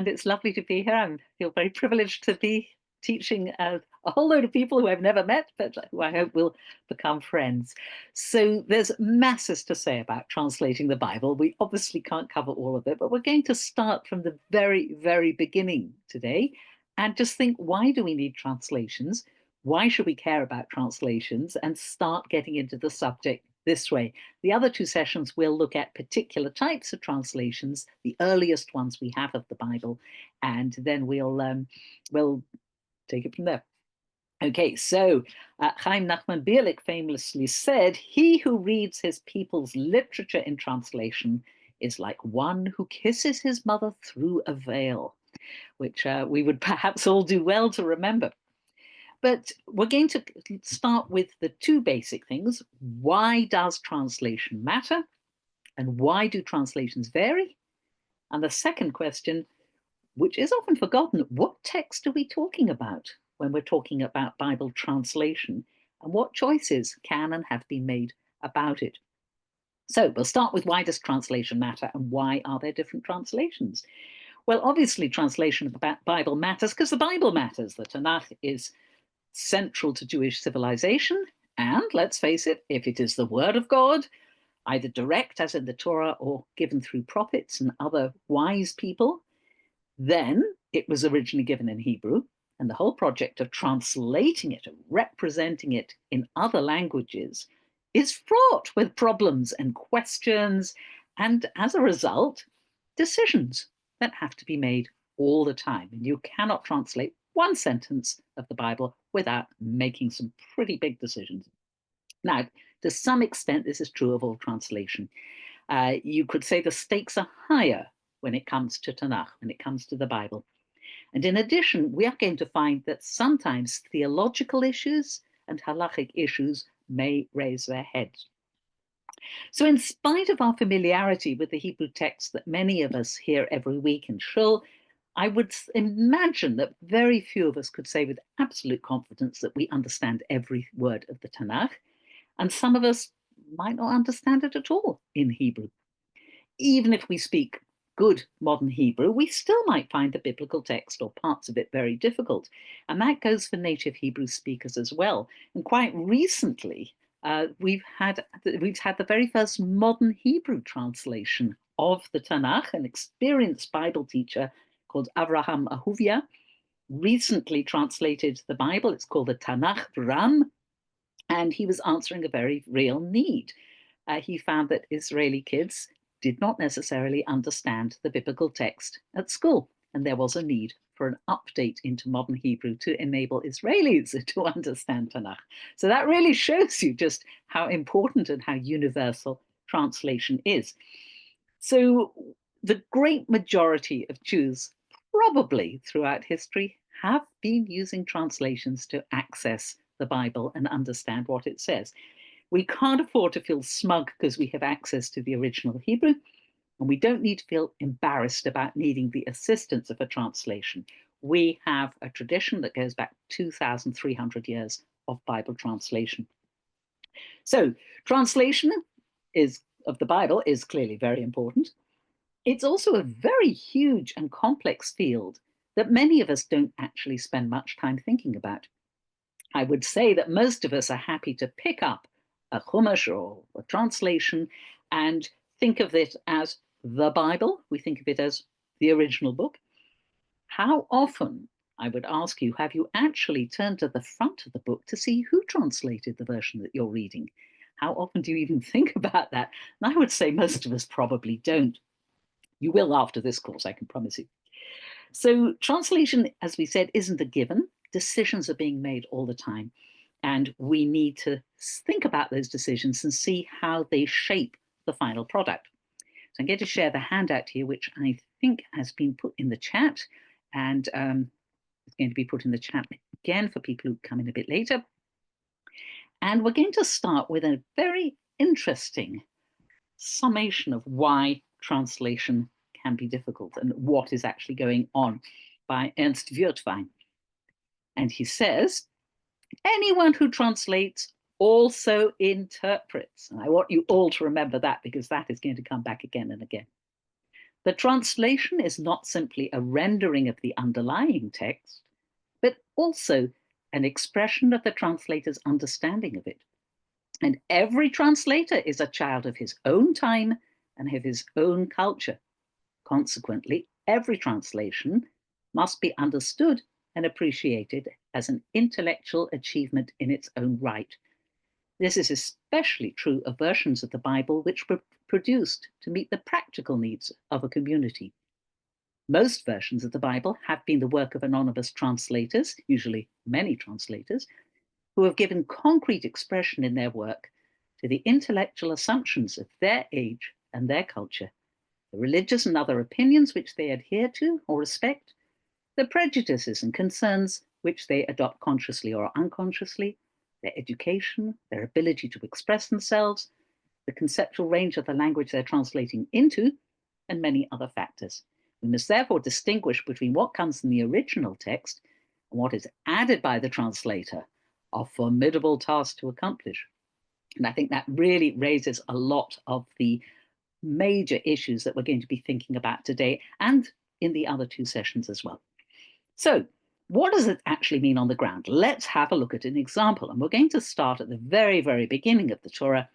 and it's lovely to be here. I feel very privileged to be teaching a whole load of people who I've never met, but who I hope will become friends. So there's masses to say about translating the Bible. We obviously can't cover all of it, but we're going to start from the very, very beginning today and just think, why do we need translations? Why should we care about translations? And start getting into the subject this way. The other two sessions will look at particular types of translations, the earliest ones we have of the Bible, and then we'll take it from there. Okay, so Chaim Nachman Bielik famously said, "He who reads his people's literature in translation is like one who kisses his mother through a veil," which we would perhaps all do well to remember. But we're going to start with the two basic things. Why does translation matter? And why do translations vary? And the second question, which is often forgotten, what text are we talking about when we're talking about Bible translation? And what choices can and have been made about it? So we'll start with, why does translation matter and why are there different translations? Well, obviously translation of the Bible matters because the Bible matters. The Tanakh is central to Jewish civilization. And let's face it, if it is the word of God, either direct as in the Torah or given through prophets and other wise people, then it was originally given in Hebrew. And the whole project of translating it, of representing it in other languages, is fraught with problems and questions. And as a result, decisions that have to be made all the time. And you cannot translate one sentence of the Bible without making some pretty big decisions. Now, to some extent, this is true of all translation. You could say the stakes are higher when it comes to Tanakh, when it comes to the Bible. And in addition, we are going to find that sometimes theological issues and halachic issues may raise their heads. So in spite of our familiarity with the Hebrew text that many of us hear every week in Shul, I would imagine that very few of us could say with absolute confidence that we understand every word of the Tanakh, and some of us might not understand it at all in Hebrew. Even if we speak good modern Hebrew, we still might find the biblical text or parts of it very difficult. And that goes for native Hebrew speakers as well. And quite recently, we've had the very first modern Hebrew translation of the Tanakh. An experienced Bible teacher called Avraham Ahuvia recently translated the Bible. It's called the Tanakh Ram, and he was answering a very real need. He found that Israeli kids did not necessarily understand the biblical text at school, and there was a need for an update into modern Hebrew to enable Israelis to understand Tanakh. So that really shows you just how important and how universal translation is. So the great majority of Jews, probably throughout history, have been using translations to access the Bible and understand what it says. We can't afford to feel smug because we have access to the original Hebrew, and we don't need to feel embarrassed about needing the assistance of a translation. We have a tradition that goes back 2,300 years of Bible translation. So translation of the Bible is clearly very important. It's also a very huge and complex field that many of us don't actually spend much time thinking about. I would say that most of us are happy to pick up a chumash or a translation and think of it as the Bible. We think of it as the original book. How often, I would ask you, have you actually turned to the front of the book to see who translated the version that you're reading? How often do you even think about that? And I would say most of us probably don't. You will after this course, I can promise you. So translation, as we said, isn't a given. Decisions are being made all the time. And we need to think about those decisions and see how they shape the final product. So I'm going to share the handout here, which I think has been put in the chat. And it's going to be put in the chat again for people who come in a bit later. And we're going to start with a very interesting summation of why translation can be difficult and what is actually going on by Ernst Wertwein. And he says, anyone who translates also interprets. And I want you all to remember that because that is going to come back again and again. The translation is not simply a rendering of the underlying text, but also an expression of the translator's understanding of it. And every translator is a child of his own time and of his own culture. Consequently, every translation must be understood and appreciated as an intellectual achievement in its own right. This is especially true of versions of the Bible which were produced to meet the practical needs of a community. Most versions of the Bible have been the work of anonymous translators, usually many translators, who have given concrete expression in their work to the intellectual assumptions of their age and their culture, the religious and other opinions which they adhere to or respect, the prejudices and concerns which they adopt consciously or unconsciously, their education, their ability to express themselves, the conceptual range of the language they're translating into, and many other factors. We must therefore distinguish between what comes from the original text and what is added by the translator, a formidable task to accomplish. And I think that really raises a lot of the major issues that we're going to be thinking about today and in the other two sessions as well. So, what does it actually mean on the ground? Let's have a look at an example. And we're going to start at the very, very beginning of the Torah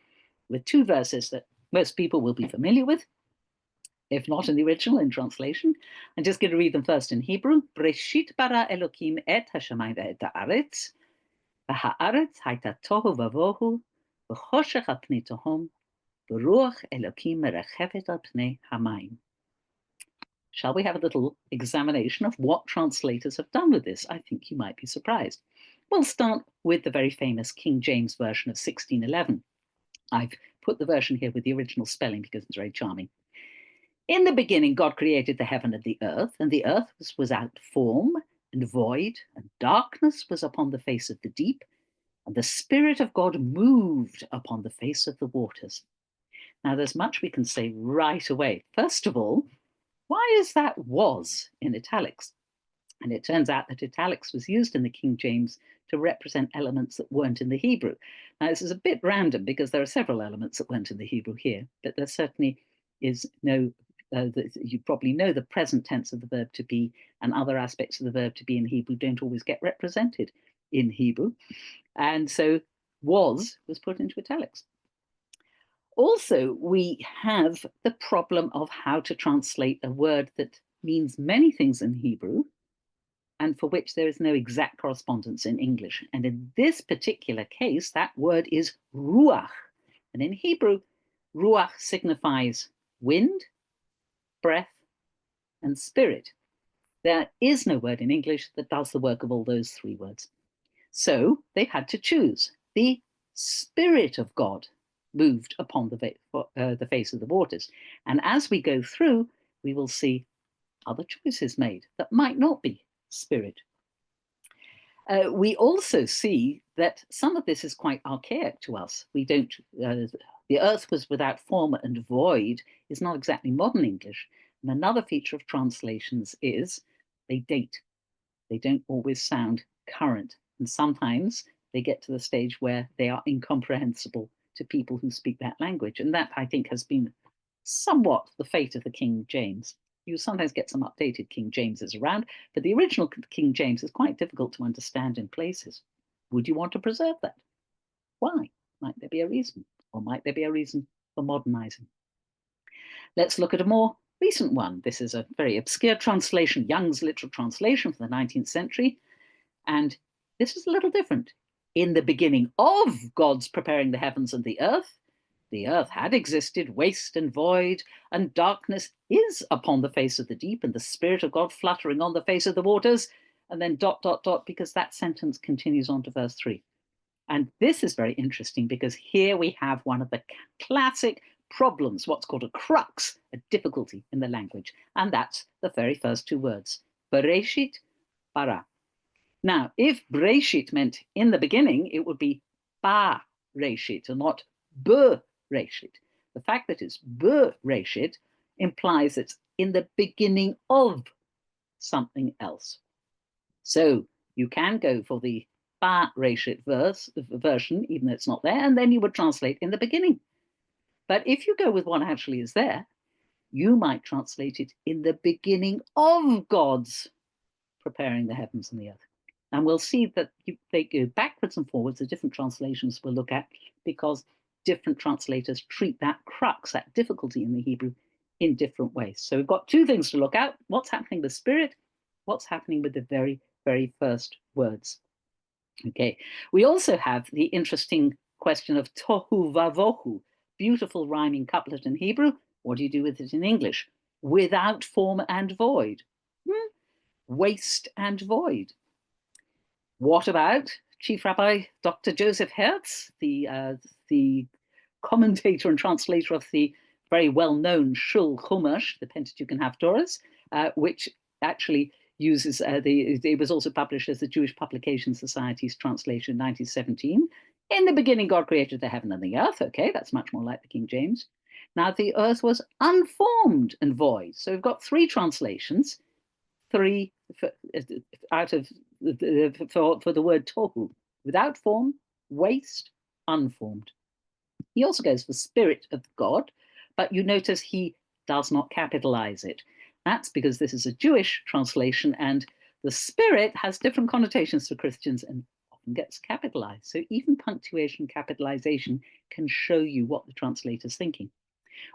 with two verses that most people will be familiar with, if not in the original, in translation. I'm just going to read them first in Hebrew. Breshit bara Elokim et hashamayim ve'et haaretz, v'haaretz hayta tohu vavohu, v'choshech al pnei tohom, v'ruach Elokim merechepet al pnei hamayim. Shall we have a little examination of what translators have done with this? I think you might be surprised. We'll start with the very famous King James version of 1611. I've put the version here with the original spelling because it's very charming. In the beginning, God created the heaven and the earth was without form and void, and darkness was upon the face of the deep, and the Spirit of God moved upon the face of the waters. Now, there's much we can say right away. First of all, why is that was in italics? And it turns out that italics was used in the King James to represent elements that weren't in the Hebrew. Now, this is a bit random because there are several elements that weren't in the Hebrew here, but there certainly is no, you probably know the present tense of the verb to be and other aspects of the verb to be in Hebrew don't always get represented in Hebrew. And so was put into italics. Also, we have the problem of how to translate a word that means many things in Hebrew and for which there is no exact correspondence in English. And in this particular case, that word is ruach. And in Hebrew, ruach signifies wind, breath, and spirit. There is no word in English that does the work of all those three words. So they had to choose. The Spirit of God moved upon the face of the waters. And as we go through, we will see other choices made that might not be spirit. We also see that some of this is quite archaic to us. We don't, the earth was without form and void is not exactly modern English. And another feature of translations is they date. They don't always sound current. And sometimes they get to the stage where they are incomprehensible to people who speak that language. And that, I think, has been somewhat the fate of the King James. You sometimes get some updated King Jameses around, but the original King James is quite difficult to understand in places. Would you want to preserve that? Why? Might there be a reason? Or might there be a reason for modernizing? Let's look at a more recent one. This is a very obscure translation, Young's literal translation from the 19th century. And this is a little different. In the beginning of God's preparing the heavens and the earth had existed, waste and void, and darkness is upon the face of the deep, and the Spirit of God fluttering on the face of the waters, and then ... because that sentence continues on to verse 3. And this is very interesting because here we have one of the classic problems, what's called a crux, a difficulty in the language, and that's the very first two words, Bereshit, bara. Now, if Breshit meant in the beginning, it would be ba reshit and not be reshit. The fact that it's be reshit implies it's in the beginning of something else. So you can go for the ba reshit version, even though it's not there, and then you would translate in the beginning. But if you go with what actually is there, You might translate it in the beginning of God's preparing the heavens and the earth. And we'll see that they go backwards and forwards, the different translations we'll look at, because different translators treat that crux, that difficulty in the Hebrew, in different ways. So we've got two things to look at: what's happening with spirit, what's happening with the very, very first words. Okay, we also have the interesting question of tohu vavohu, beautiful rhyming couplet in Hebrew. What do you do with it in English? Without form and void. Waste and void. What about Chief Rabbi Dr. Joseph Hertz, the commentator and translator of the very well-known Shul Chumash, the Pentateuch and Haftorahs, which actually uses, it was also published as the Jewish Publication Society's translation in 1917. In the beginning, God created the heaven and the earth. Okay, that's much more like the King James. Now, the earth was unformed and void. So we've got three translations, three out of for the word tohu: without form, waste, unformed. He also goes for spirit of God, but you notice he does not capitalize it. That's because this is a Jewish translation, and the spirit has different connotations for Christians and often gets capitalized. So even punctuation capitalization can show you what the translator's thinking.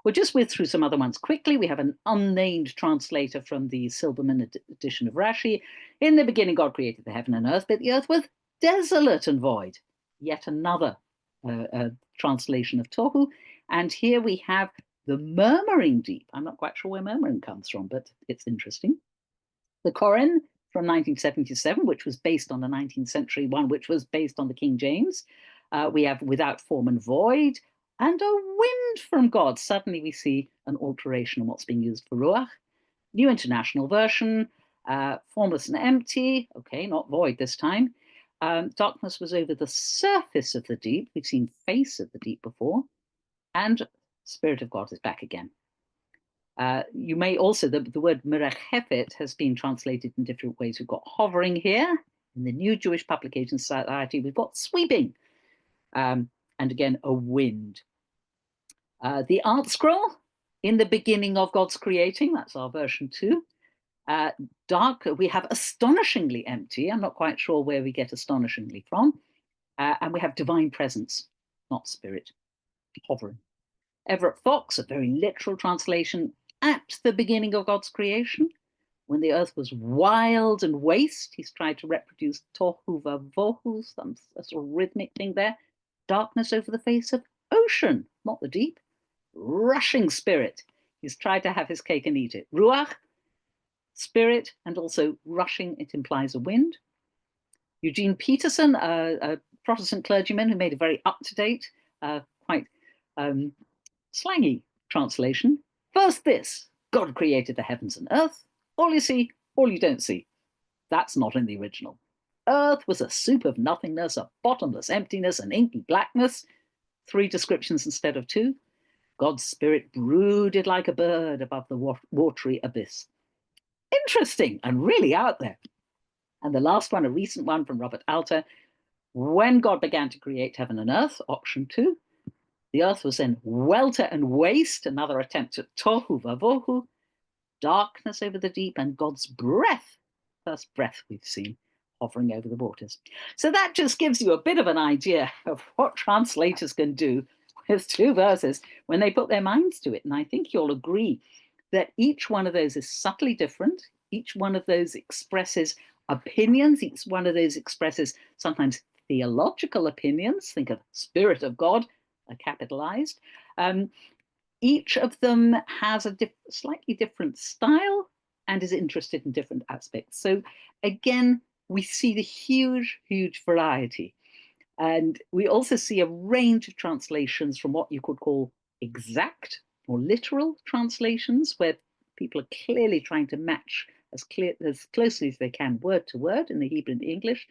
We'll just whiz through some other ones quickly. We have an unnamed translator from the Silberman edition of Rashi. In the beginning, God created the heaven and earth, but the earth was desolate and void. Yet another translation of tohu. And here we have the murmuring deep. I'm not quite sure where murmuring comes from, but it's interesting. The Koran from 1977, which was based on the 19th century one, which was based on the King James. We have without form and void, and a wind from God. Suddenly we see an alteration in what's being used for ruach. New International Version, formless and empty. Okay, not void this time. Darkness was over the surface of the deep. We've seen face of the deep before. And Spirit of God is back again. You may also, the word merachefet has been translated in different ways. We've got hovering here. In the New Jewish Publication Society, we've got sweeping. And again, a wind. The art scroll, in the beginning of God's creating, that's our version 2. Dark, we have astonishingly empty. I'm not quite sure where we get astonishingly from. And we have divine presence, not spirit, hovering. Everett Fox, a very literal translation, at the beginning of God's creation, when the earth was wild and waste, he's tried to reproduce tohu vavohu, some sort of rhythmic thing there. Darkness over the face of ocean, not the deep. Rushing spirit. He's tried to have his cake and eat it. Ruach, spirit, and also rushing, it implies a wind. Eugene Peterson, a Protestant clergyman who made a very up-to-date, quite slangy translation. First this, God created the heavens and earth. All you see, all you don't see. That's not in the original. Earth was a soup of nothingness, a bottomless emptiness, an inky blackness. 3 descriptions instead of 2. God's spirit brooded like a bird above the watery abyss. Interesting and really out there. And the last one, a recent one from Robert Alter. When God began to create heaven and earth, option 2, the earth was then welter and waste, another attempt at tohu vavohu, darkness over the deep, and God's breath, first breath we've seen, hovering over the waters. So that just gives you a bit of an idea of what translators can do with 2 verses when they put their minds to it. And I think you'll agree that each one of those is subtly different. Each one of those expresses opinions. Each one of those expresses sometimes theological opinions. Think of Spirit of God, capitalized. Each of them has a slightly different style and is interested in different aspects. So again, we see the huge, huge variety. And we also see a range of translations from what you could call exact or literal translations, where people are clearly trying to match as closely as they can word to word in the Hebrew and English,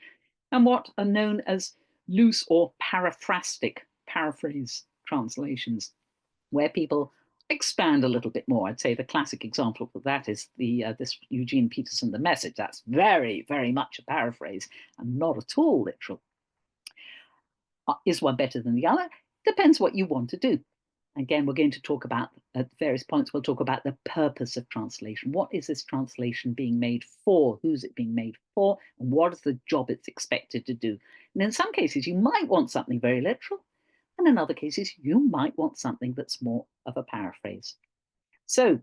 and what are known as loose or paraphrastic, paraphrase translations, where people expand a little bit more. I'd say the classic example of that is this Eugene Peterson, The Message. That's very, very much a paraphrase and not at all literal. Is one better than the other? Depends what you want to do. Again, we're going to talk about, at various points, we'll talk about the purpose of translation. What is this translation being made for? Who's it being made for? And what is the job it's expected to do? And in some cases, you might want something very literal. And in other cases, you might want something that's more of a paraphrase. So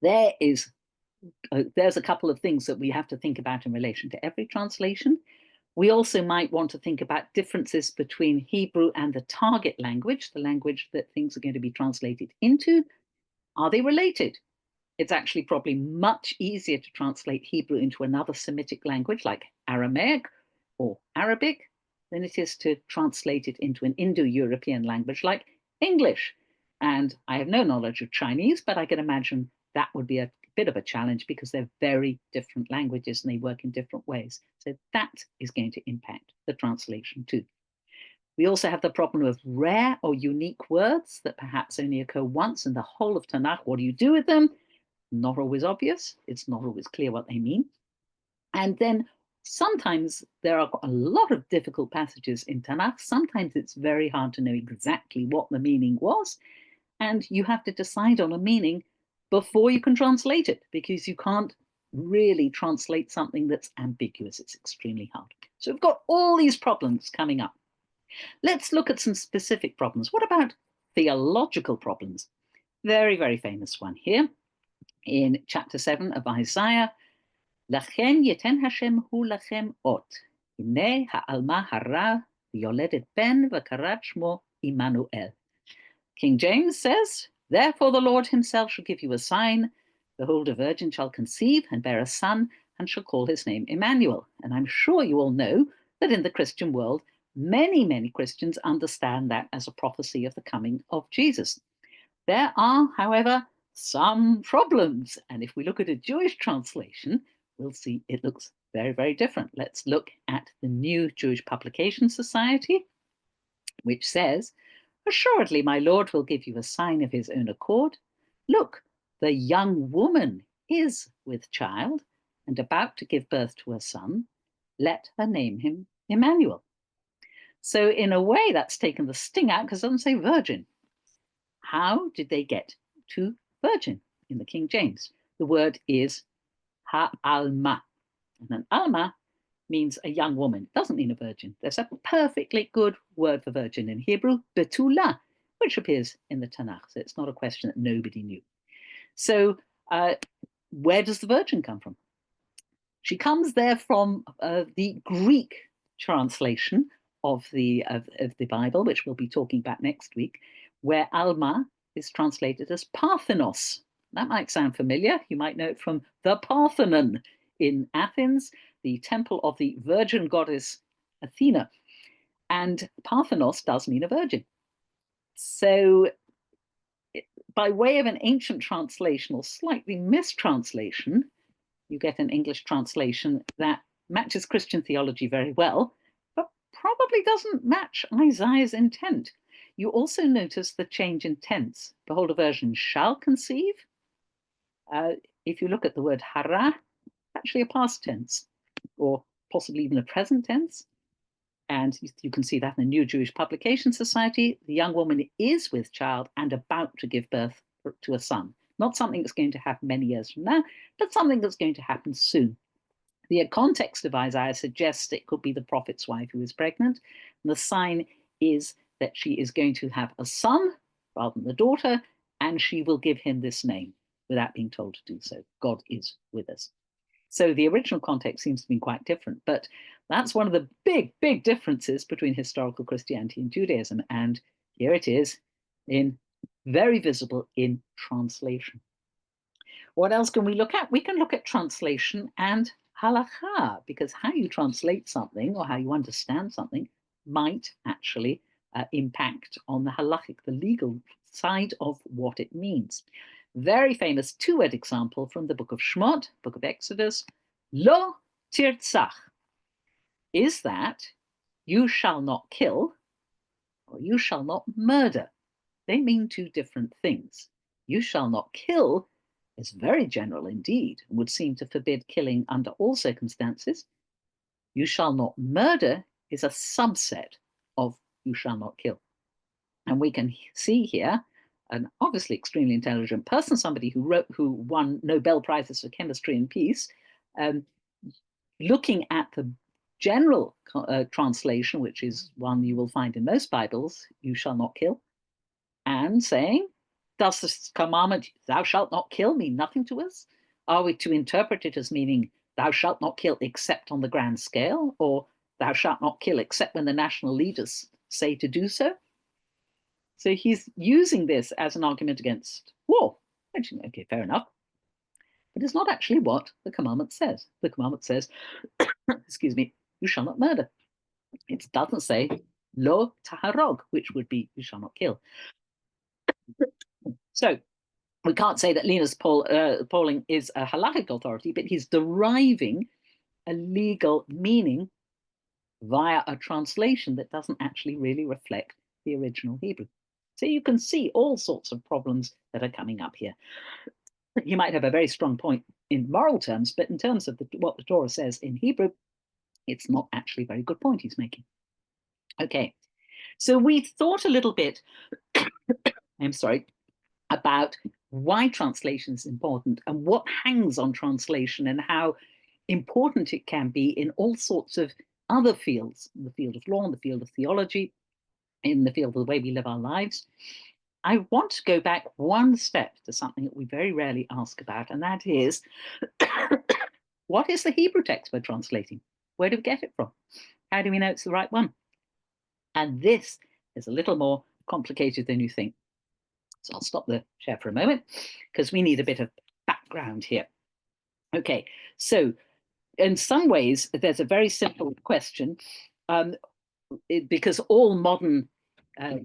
there's a couple of things that we have to think about in relation to every translation. We also might want to think about differences between Hebrew and the target language, the language that things are going to be translated into. Are they related? It's actually probably much easier to translate Hebrew into another Semitic language like Aramaic or Arabic than it is to translate it into an Indo-European language like English. And I have no knowledge of Chinese, but I can imagine that would be a bit of a challenge because they're very different languages and they work in different ways. So that is going to impact the translation too. We also have the problem of rare or unique words that perhaps only occur once in the whole of Tanakh. What do you do with them? Not always obvious. It's not always clear what they mean. And then sometimes there are a lot of difficult passages in Tanakh. Sometimes it's very hard to know exactly what the meaning was. And you have to decide on a meaning before you can translate it, because you can't really translate something that's ambiguous. It's extremely hard. So we've got all these problems coming up. Let's look at some specific problems. What about theological problems? Very, very famous one here in chapter 7 of Isaiah. Lachen yeten Hashem hu lachem ot. Hine ha'alma hara v'yoledet ben v'karat shmo Immanuel. King James says, therefore the Lord himself shall give you a sign. Behold, a virgin shall conceive and bear a son and shall call his name Emmanuel. And I'm sure you all know that in the Christian world, many, many Christians understand that as a prophecy of the coming of Jesus. There are, however, some problems. And if we look at a Jewish translation, we'll see it looks very, very different. Let's look at the New Jewish Publication Society, which says, assuredly, my Lord will give you a sign of his own accord. Look, the young woman is with child and about to give birth to a son. Let her name him Emmanuel. So in a way, that's taken the sting out because it doesn't say virgin. How did they get to virgin in the King James? The word is ha'alma. And an alma means a young woman. It doesn't mean a virgin. There's a perfectly good word for virgin in Hebrew, betula, which appears in the Tanakh. So it's not a question that nobody knew. So where does the virgin come from? She comes there from the Greek translation of the Bible, which we'll be talking about next week, where Alma is translated as Parthenos. That might sound familiar. You might know it from the Parthenon in Athens, the temple of the virgin goddess Athena. And Parthenos does mean a virgin. So by way of an ancient translation or slightly mistranslation, you get an English translation that matches Christian theology very well, but probably doesn't match Isaiah's intent. You also notice the change in tense. Behold, a virgin shall conceive. If you look at the word hara, actually a past tense, or possibly even a present tense. And you can see that in the New Jewish Publication Society. The young woman is with child and about to give birth to a son. Not something that's going to happen many years from now, but something that's going to happen soon. The context of Isaiah suggests it could be the prophet's wife who is pregnant. And the sign is that she is going to have a son rather than the daughter, and she will give him this name without being told to do so. God is with us. So the original context seems to be quite different, but that's one of the big, big differences between historical Christianity and Judaism. And here it is very visible in translation. What else can we look at? We can look at translation and halakha, because how you translate something or how you understand something might actually impact on the halachic, the legal side of what it means. Very famous two-word example from the book of Shmot, book of Exodus, lo tirtzach, is that you shall not kill or you shall not murder. They mean two different things. You shall not kill is very general indeed and would seem to forbid killing under all circumstances. You shall not murder is a subset of you shall not kill. And we can see here an obviously extremely intelligent person, somebody who won Nobel Prizes for chemistry and peace, looking at the general translation, which is one you will find in most Bibles, "You shall not kill," and saying, does this commandment, "Thou shalt not kill," mean nothing to us? Are we to interpret it as meaning, "Thou shalt not kill except on the grand scale," or "Thou shalt not kill except when the national leaders say to do so"? So he's using this as an argument against war. Okay, fair enough. But it's not actually what the commandment says. The commandment says, excuse me, "You shall not murder." It doesn't say "lo taharog," which would be "you shall not kill." So we can't say that Linus Pauling is a halakhic authority, but he's deriving a legal meaning via a translation that doesn't actually really reflect the original Hebrew. So you can see all sorts of problems that are coming up here. You might have a very strong point in moral terms, but in terms of what the Torah says in Hebrew, it's not actually a very good point he's making. Okay, so we thought a little bit, I'm sorry, about why translation is important and what hangs on translation and how important it can be in all sorts of other fields, in the field of law, in the field of theology, in the field of the way we live our lives. I want to go back one step to something that we very rarely ask about, and that is, what is the Hebrew text we're translating? Where do we get it from? How do we know it's the right one? And this is a little more complicated than you think. So I'll stop the share for a moment because we need a bit of background here. Okay, so in some ways, there's a very simple question because all modern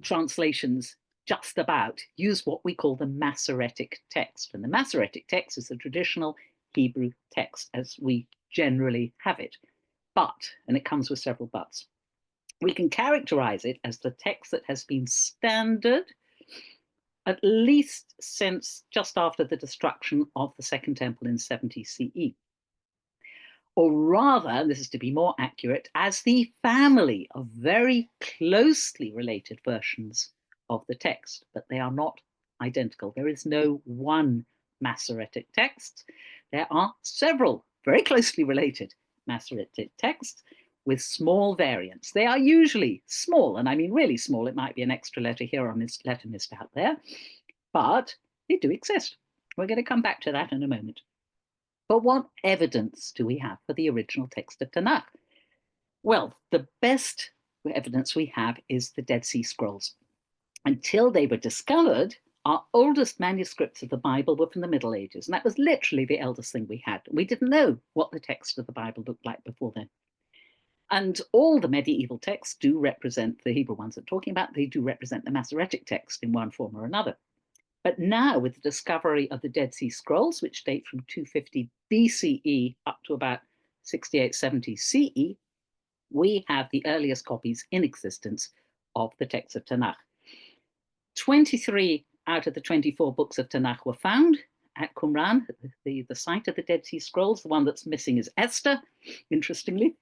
translations just about use what we call the Masoretic text. And the Masoretic text is the traditional Hebrew text as we generally have it. But, and it comes with several buts, we can characterize it as the text that has been standard at least since just after the destruction of the Second Temple in 70 CE. Or rather, this is to be more accurate, as the family of very closely related versions of the text, but they are not identical. There is no one Masoretic text. There are several very closely related Masoretic texts with small variants. They are usually small, and I mean really small. It might be an extra letter here or a letter missed out there, but they do exist. We're going to come back to that in a moment. But what evidence do we have for the original text of Tanakh? Well, the best evidence we have is the Dead Sea Scrolls. Until they were discovered, our oldest manuscripts of the Bible were from the Middle Ages, and that was literally the eldest thing we had. We didn't know what the text of the Bible looked like before then. And all the medieval texts do represent, the Hebrew ones I'm talking about, they do represent the Masoretic text in one form or another. But now, with the discovery of the Dead Sea Scrolls, which date from 250 BCE up to about 68, 70 CE, we have the earliest copies in existence of the text of Tanakh. 23 out of the 24 books of Tanakh were found at Qumran, the site of the Dead Sea Scrolls. The one that's missing is Esther, interestingly.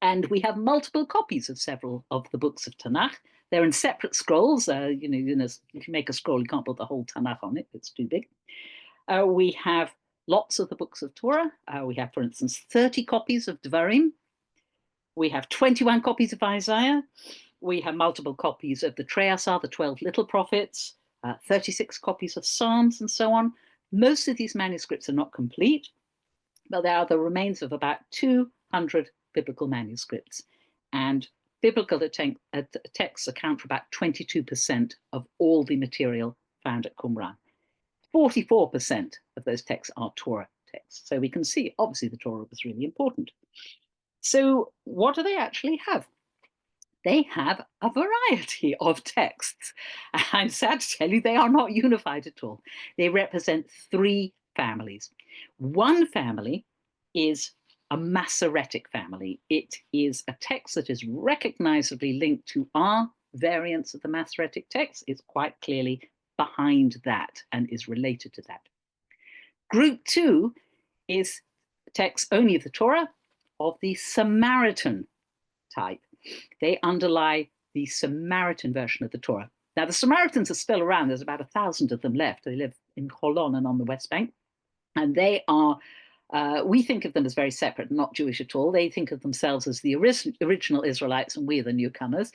And we have multiple copies of several of the books of Tanakh. They're in separate scrolls. If you make a scroll, you can't put the whole Tanakh on it. It's too big. We have lots of the books of Torah. We have, for instance, 30 copies of Devarim. We have 21 copies of Isaiah. We have multiple copies of the Treasar, the 12 little prophets, 36 copies of Psalms, and so on. Most of these manuscripts are not complete, but there are the remains of about 200 biblical manuscripts. And biblical texts account for about 22% of all the material found at Qumran. 44% of those texts are Torah texts. So we can see, obviously, the Torah was really important. So what do they actually have? They have a variety of texts. I'm sad to tell you, they are not unified at all. They represent three families. One family is a Masoretic family. It is a text that is recognizably linked to our variants of the Masoretic text. It's quite clearly behind that and is related to that. Group two is texts only of the Torah of the Samaritan type. They underlie the Samaritan version of the Torah. Now, the Samaritans are still around. There's about 1,000 of them left. They live in Holon and on the West Bank. And they are, we think of them as very separate, not Jewish at all. They think of themselves as the original Israelites, and we are the newcomers.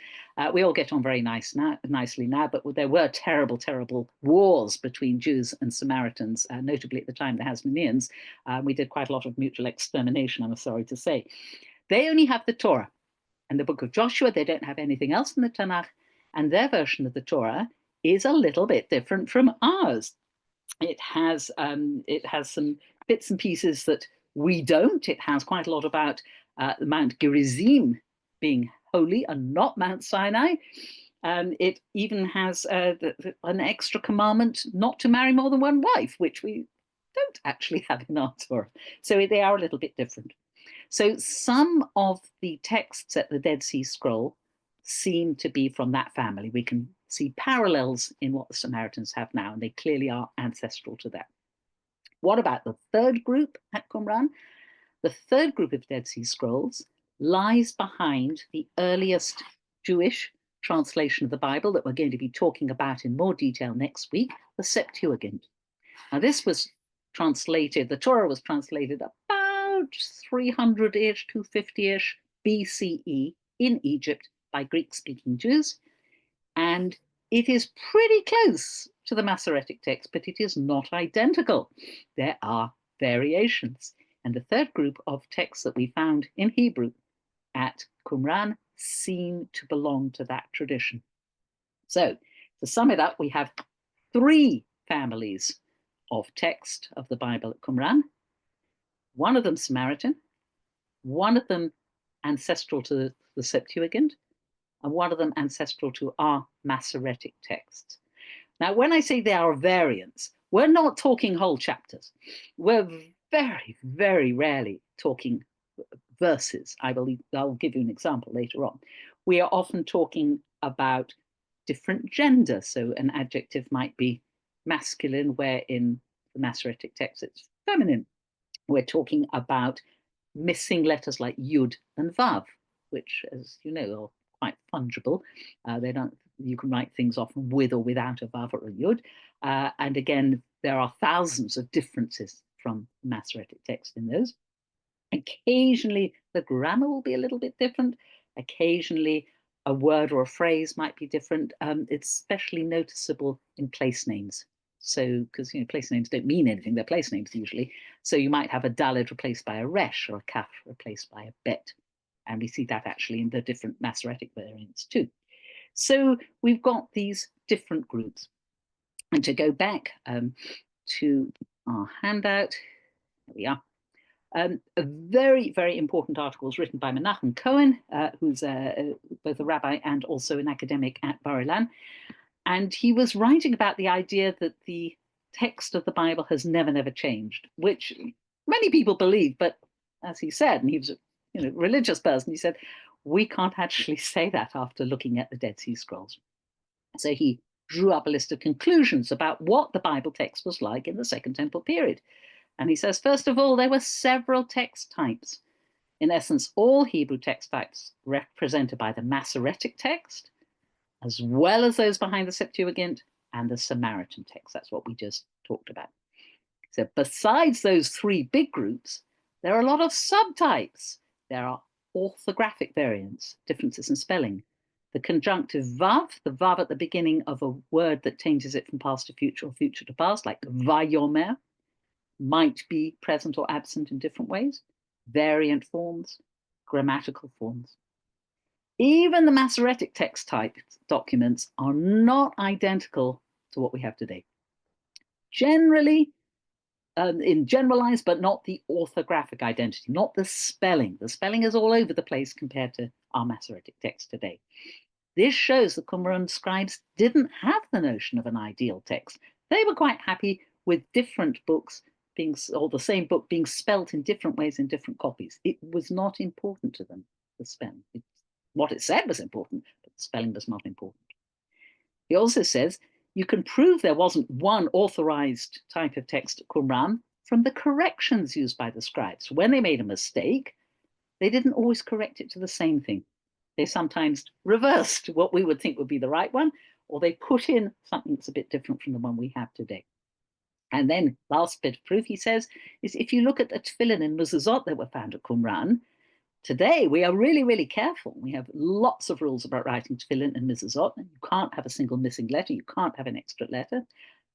We all get on very nicely now, but there were terrible, terrible wars between Jews and Samaritans, notably at the time, the Hasmoneans. We did quite a lot of mutual extermination, I'm sorry to say. They only have the Torah and the book of Joshua. They don't have anything else in the Tanakh, and their version of the Torah is a little bit different from ours. It has some bits and pieces that we don't. It has quite a lot about Mount Gerizim being holy and not Mount Sinai. It even has an extra commandment not to marry more than one wife, which we don't actually have in our Torah. So they are a little bit different. So some of the texts at the Dead Sea Scroll seem to be from that family. We can see parallels in what the Samaritans have now, and they clearly are ancestral to that. What about the third group at Qumran? The third group of Dead Sea Scrolls lies behind the earliest Jewish translation of the Bible that we're going to be talking about in more detail next week, the Septuagint. Now, this was translated, the Torah was translated about 300-ish, 250-ish BCE in Egypt by Greek-speaking Jews, and it is pretty close to the Masoretic text, but it is not identical. There are variations. And the third group of texts that we found in Hebrew at Qumran seem to belong to that tradition. So, to sum it up, we have 3 families of text of the Bible at Qumran. One of them Samaritan, one of them ancestral to the Septuagint, and one of them ancestral to our Masoretic texts. Now, when I say they are variants, we're not talking whole chapters. We're very, very rarely talking verses. I'll give you an example later on. We are often talking about different gender. So an adjective might be masculine, where in the Masoretic text it's feminine. We're talking about missing letters like yud and vav, which, as you know, are quite fungible. You can write things often with or without a vav or a yud. And again, there are thousands of differences from Masoretic text in those. Occasionally, the grammar will be a little bit different. Occasionally, a word or a phrase might be different. It's especially noticeable in place names. So, because place names don't mean anything, they're place names usually. So you might have a daled replaced by a resh or a kaf replaced by a bet. And we see that actually in the different Masoretic variants too. So we've got these different groups. And to go back to our handout, there we are. A very, very important article was written by Menachem Cohen, who's both a rabbi and also an academic at Bar-Ilan. And he was writing about the idea that the text of the Bible has never changed, which many people believe. But as he said, and he was a religious person, he said, we can't actually say that after looking at the Dead Sea Scrolls. So he drew up a list of conclusions about what the Bible text was like in the Second Temple period. And he says, first of all, there were several text types. In essence, all Hebrew text types represented by the Masoretic text, as well as those behind the Septuagint and the Samaritan text. That's what we just talked about. So besides those 3 big groups, there are a lot of subtypes. There are orthographic variants, differences in spelling. The conjunctive vav, the vav at the beginning of a word that changes it from past to future or future to past, like vayomer, might be present or absent in different ways. Variant forms, grammatical forms. Even the Masoretic text type documents are not identical to what we have today. Generally, in generalized, but not the orthographic identity, not the spelling. The spelling is all over the place compared to our Masoretic text today. This shows that Qumran scribes didn't have the notion of an ideal text. They were quite happy with different books or the same book being spelt in different ways in different copies. It was not important to them, the spelling. What it said was important, but the spelling was not important. He also says, you can prove there wasn't one authorized type of text at Qumran from the corrections used by the scribes. When they made a mistake, they didn't always correct it to the same thing. They sometimes reversed what we would think would be the right one, or they put in something that's a bit different from the one we have today. And then last bit of proof, he says, is if you look at the tefillin and mezuzot that were found at Qumran, today we are really, really careful. We have lots of rules about writing tefillin and mezuzot. And you can't have a single missing letter. You can't have an extra letter.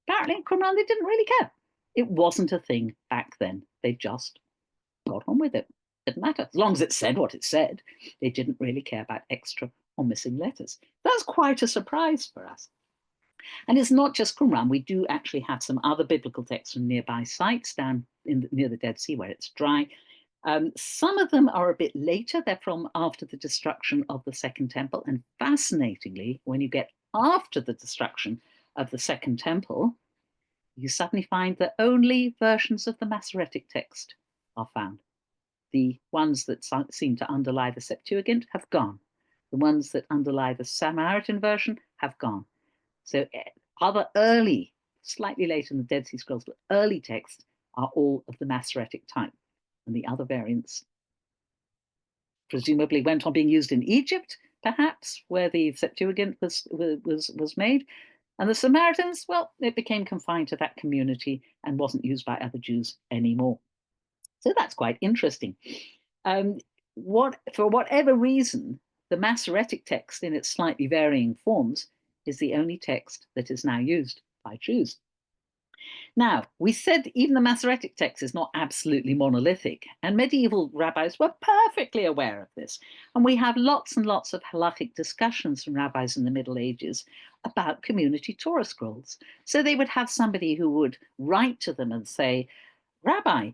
Apparently in Qumran, they didn't really care. It wasn't a thing back then. They just got on with it. It didn't matter. As long as it said what it said, they didn't really care about extra or missing letters. That's quite a surprise for us. And it's not just Qumran. We do actually have some other biblical texts from nearby sites down near the Dead Sea where it's dry. Some of them are a bit later. They're from after the destruction of the Second Temple. And fascinatingly, when you get after the destruction of the Second Temple, you suddenly find that only versions of the Masoretic text are found. The ones that seem to underlie the Septuagint have gone. The ones that underlie the Samaritan version have gone. So other early, slightly later in the Dead Sea Scrolls, but early texts are all of the Masoretic type. And the other variants presumably went on being used in Egypt, perhaps, where the Septuagint was made. And the Samaritans, well, it became confined to that community and wasn't used by other Jews anymore. So that's quite interesting. For whatever reason, the Masoretic text in its slightly varying forms is the only text that is now used by Jews. Now, we said even the Masoretic text is not absolutely monolithic, and medieval rabbis were perfectly aware of this. And we have lots and lots of halachic discussions from rabbis in the Middle Ages about community Torah scrolls. So they would have somebody who would write to them and say, Rabbi,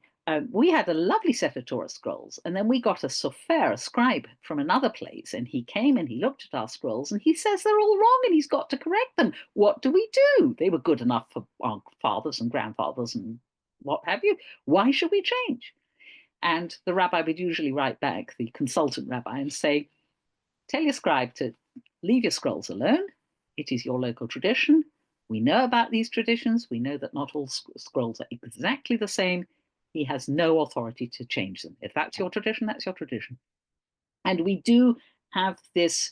we had a lovely set of Torah scrolls, and then we got a sofer, a scribe from another place, and he came and he looked at our scrolls and he says they're all wrong and he's got to correct them. What do we do? They were good enough for our fathers and grandfathers and what have you. Why should we change? And the rabbi would usually write back, the consultant rabbi, and say, tell your scribe to leave your scrolls alone. It is your local tradition. We know about these traditions. We know that not all scrolls are exactly the same. He has no authority to change them. If that's your tradition, that's your tradition. And we do have this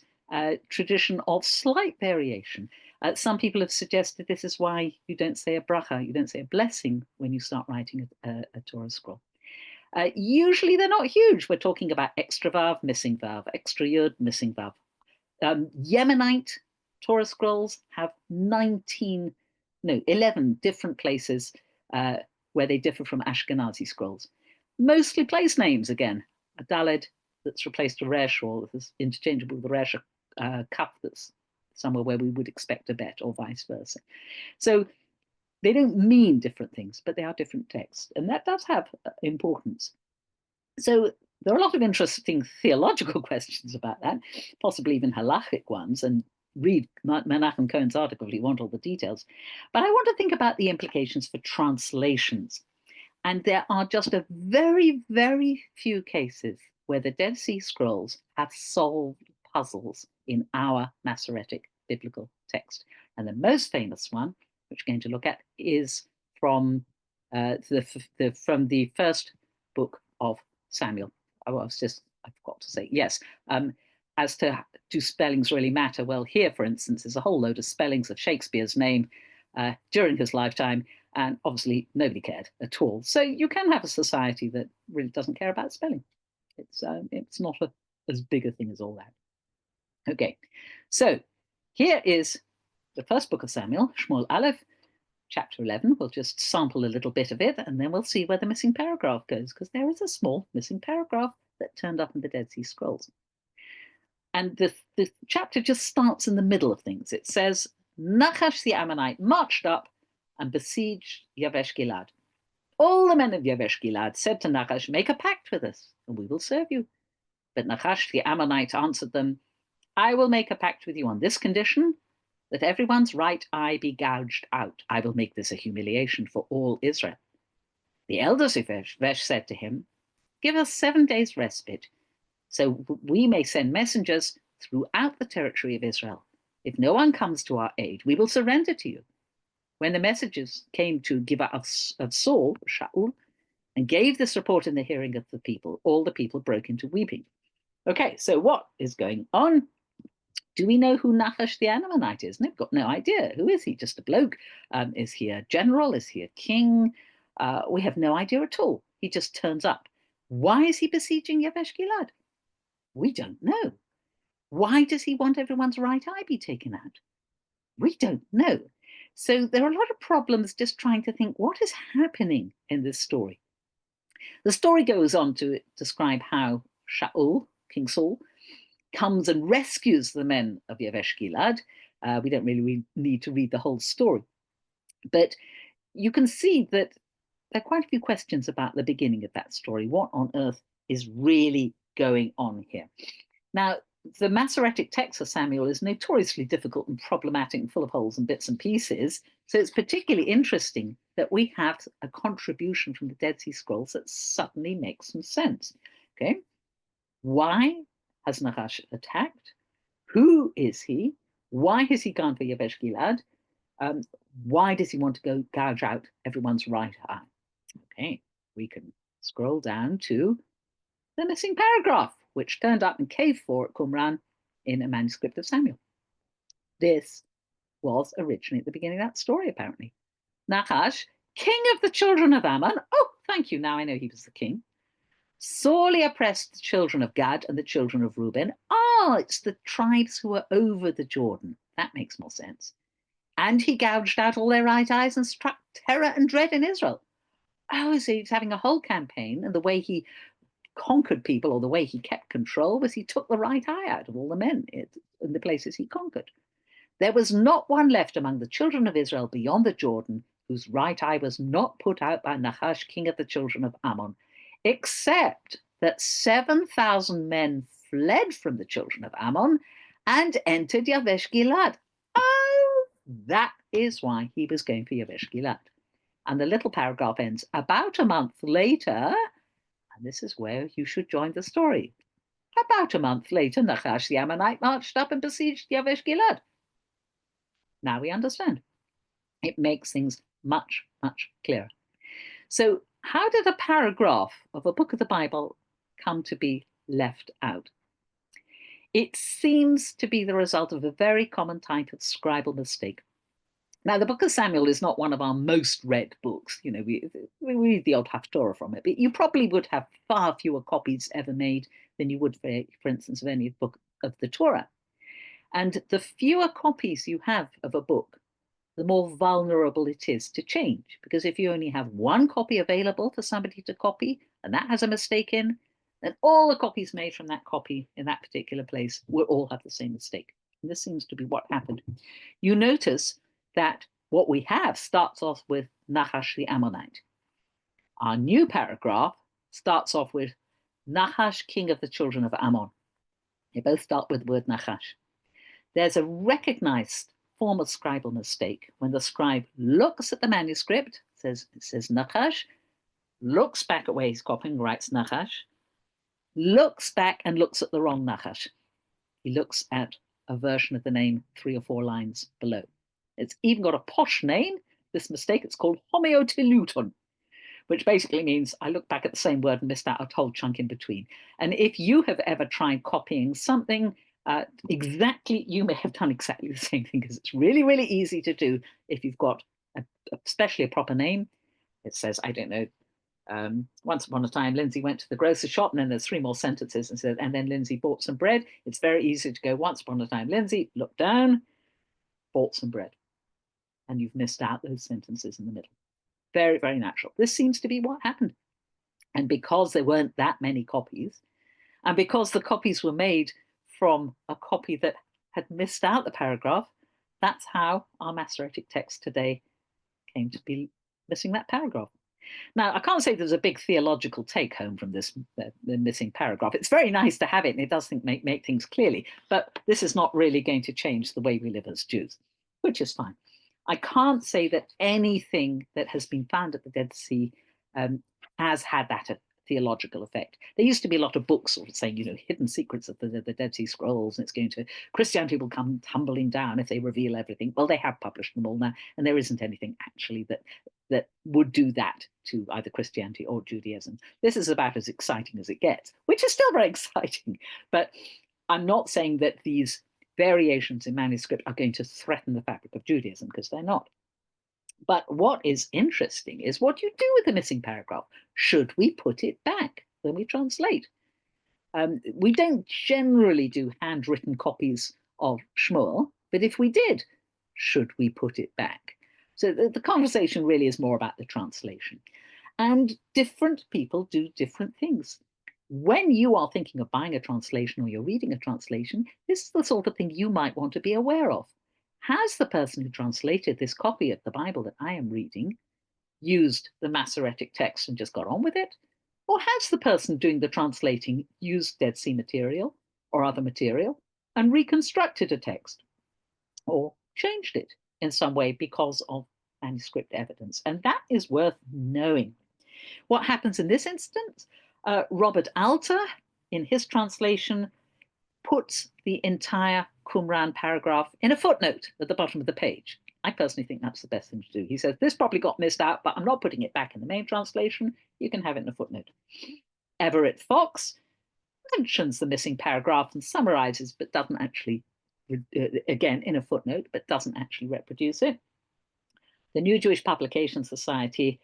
tradition of slight variation. Some people have suggested this is why you don't say a bracha, you don't say a blessing when you start writing a Torah scroll. Usually they're not huge. We're talking about extra vav, missing vav, extra yud, missing vav. Yemenite Torah scrolls have 11 different places where they differ from Ashkenazi scrolls. Mostly place names again. A daled that's replaced a resh, or is interchangeable with a resh, a cup that's somewhere where we would expect a bet, or vice versa. So they don't mean different things, but they are different texts. And that does have importance. So there are a lot of interesting theological questions about that, possibly even halachic ones, and read Menachem Cohen's article if you want all the details. But I want to think about the implications for translations. And there are just a very, very few cases where the Dead Sea Scrolls have solved puzzles in our Masoretic biblical text. And the most famous one, which we're going to look at, is from the first book of Samuel. I forgot to say, yes. As to do spellings really matter? Well, here, for instance, there's a whole load of spellings of Shakespeare's name during his lifetime, and obviously nobody cared at all. So you can have a society that really doesn't care about spelling. It's not as big a thing as all that. Okay, so here is the first book of Samuel, Shmuel Aleph, chapter 11. We'll just sample a little bit of it, and then we'll see where the missing paragraph goes, because there is a small missing paragraph that turned up in the Dead Sea Scrolls. And the chapter just starts in the middle of things. It says, Nachash the Ammonite marched up and besieged Yavesh Gilad. All the men of Yavesh Gilad said to Nachash, make a pact with us, and we will serve you. But Nachash the Ammonite answered them, I will make a pact with you on this condition, that everyone's right eye be gouged out. I will make this a humiliation for all Israel. The elders of Yavesh said to him, give us 7 days' respite, so we may send messengers throughout the territory of Israel. If no one comes to our aid, we will surrender to you. When the messengers came to Gibeah of Saul, Shaul, and gave this report in the hearing of the people, all the people broke into weeping. Okay, so what is going on? Do we know who Nachash the Ammonite is? No, we've got no idea. Who is he? Just a bloke? Is he a general? Is he a king? We have no idea at all. He just turns up. Why is he besieging Yavesh Gilad? We don't know. Why does he want everyone's right eye be taken out? We don't know. So there are a lot of problems just trying to think what is happening in this story. The story goes on to describe how Shaul, King Saul, comes and rescues the men of Yavesh Gilad. We don't really need to read the whole story. But you can see that there are quite a few questions about the beginning of that story. What on earth is really going on here? Now, the Masoretic text of Samuel is notoriously difficult and problematic and full of holes and bits and pieces. So it's particularly interesting that we have a contribution from the Dead Sea Scrolls that suddenly makes some sense. Okay, why has Nachash attacked? Who is he? Why has he gone for Yavesh Gilad? Why does he want to go gouge out everyone's right eye? Okay, we can scroll down to the missing paragraph, which turned up in cave 4 at Qumran in a manuscript of Samuel. This was originally at the beginning of that story, apparently. Nachash, king of the children of Ammon, oh, thank you, now I know he was the king, sorely oppressed the children of Gad and the children of Reuben. Oh, it's the tribes who are over the Jordan. That makes more sense. And he gouged out all their right eyes and struck terror and dread in Israel. Oh, so he's having a whole campaign, and the way he conquered people, or the way he kept control, was he took the right eye out of all the men in the places he conquered. There was not one left among the children of Israel beyond the Jordan whose right eye was not put out by Nachash, king of the children of Ammon, except that 7,000 men fled from the children of Ammon and entered Yavesh Gilad. Oh, that is why he was going for Yavesh Gilad. And the little paragraph ends, about a month later, and this is where you should join the story. About a month later, Nachash the Ammonite marched up and besieged Yavesh Gilad. Now we understand. It makes things much, much clearer. So how did a paragraph of a book of the Bible come to be left out? It seems to be the result of a very common type of scribal mistake. Now, the book of Samuel is not one of our most read books. You know, we read the old Haftorah from it, but you probably would have far fewer copies ever made than you would, for instance, of any book of the Torah. And the fewer copies you have of a book, the more vulnerable it is to change. Because if you only have one copy available for somebody to copy, and that has a mistake in, then all the copies made from that copy in that particular place will all have the same mistake. And this seems to be what happened. You notice that what we have starts off with Nachash the Ammonite. Our new paragraph starts off with Nachash, king of the children of Ammon. They both start with the word Nachash. There's a recognized form of scribal mistake when the scribe looks at the manuscript, it says Nachash, looks back at where he's copying, writes Nachash, looks back and looks at the wrong Nachash. He looks at a version of the name 3 or 4 lines below. It's even got a posh name, this mistake. It's called homeoteluton, which basically means I looked back at the same word and missed out a whole chunk in between. And if you have ever tried copying something, you may have done exactly the same thing, because it's really, really easy to do if you've got especially a proper name. It says, I don't know, once upon a time, Lindsey went to the grocery shop, and then there's 3 more sentences and said, and then Lindsey bought some bread. It's very easy to go, once upon a time, Lindsey, look down, bought some bread. And you've missed out those sentences in the middle. Very, very natural. This seems to be what happened. And because there weren't that many copies, and because the copies were made from a copy that had missed out the paragraph, that's how our Masoretic text today came to be missing that paragraph. Now, I can't say there's a big theological take home from this the missing paragraph. It's very nice to have it, and it does make things clearly, but this is not really going to change the way we live as Jews, which is fine. I can't say that anything that has been found at the Dead Sea has had that theological effect. There used to be a lot of books sort of saying, you know, hidden secrets of the Dead Sea Scrolls, and it's going to, Christianity will come tumbling down if they reveal everything. Well, they have published them all now, and there isn't anything actually that would do that to either Christianity or Judaism. This is about as exciting as it gets, which is still very exciting. But I'm not saying that these variations in manuscript are going to threaten the fabric of Judaism, because they're not. But what is interesting is what you do with the missing paragraph. Should we put it back when we translate? We don't generally do handwritten copies of Shmuel, but if we did, should we put it back? So the conversation really is more about the translation. And different people do different things. When you are thinking of buying a translation or you're reading a translation, this is the sort of thing you might want to be aware of. Has the person who translated this copy of the Bible that I am reading used the Masoretic text and just got on with it? Or has the person doing the translating used Dead Sea material or other material and reconstructed a text or changed it in some way because of manuscript evidence? And that is worth knowing. What happens in this instance? Robert Alter, in his translation, puts the entire Qumran paragraph in a footnote at the bottom of the page. I personally think that's the best thing to do. He says, this probably got missed out, but I'm not putting it back in the main translation. You can have it in a footnote. Everett Fox mentions the missing paragraph and summarizes, but doesn't actually, again, in a footnote, but doesn't actually reproduce it. The New Jewish Publication Society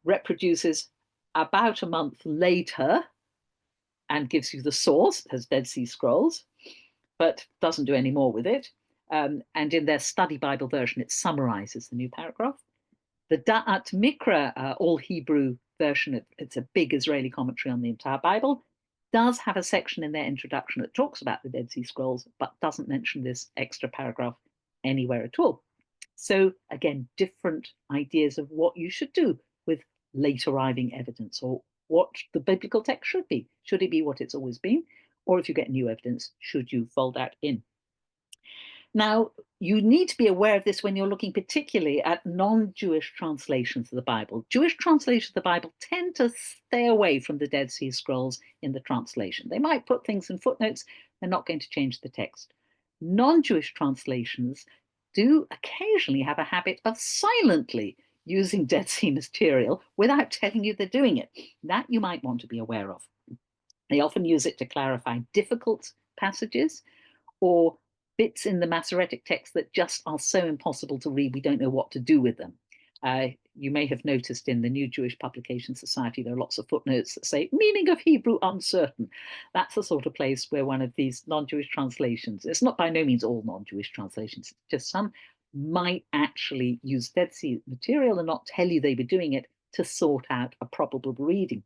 reproduces about a month later and gives you the source as Dead Sea Scrolls, but doesn't do any more with it. And in their study Bible version, it summarizes the new paragraph. The Da'at Mikra, all Hebrew version, it's a big Israeli commentary on the entire Bible, does have a section in their introduction that talks about the Dead Sea Scrolls, but doesn't mention this extra paragraph anywhere at all. So again, different ideas of what you should do with late arriving evidence, or what the biblical text should be. Should it be what it's always been? Or if you get new evidence, should you fold that in? Now, you need to be aware of this when you're looking particularly at non-Jewish translations of the Bible. Jewish translations of the Bible tend to stay away from the Dead Sea Scrolls in the translation. They might put things in footnotes, they're not going to change the text. Non-Jewish translations do occasionally have a habit of silently using Dead Sea material without telling you they're doing it. That you might want to be aware of. They often use it to clarify difficult passages or bits in the Masoretic text that just are so impossible to read, we don't know what to do with them. You may have noticed in the New Jewish Publication Society, there are lots of footnotes that say, meaning of Hebrew uncertain. That's the sort of place where one of these non-Jewish translations, it's not by no means all non-Jewish translations, just some might actually use Dead Sea material and not tell you they were doing it to sort out a probable reading.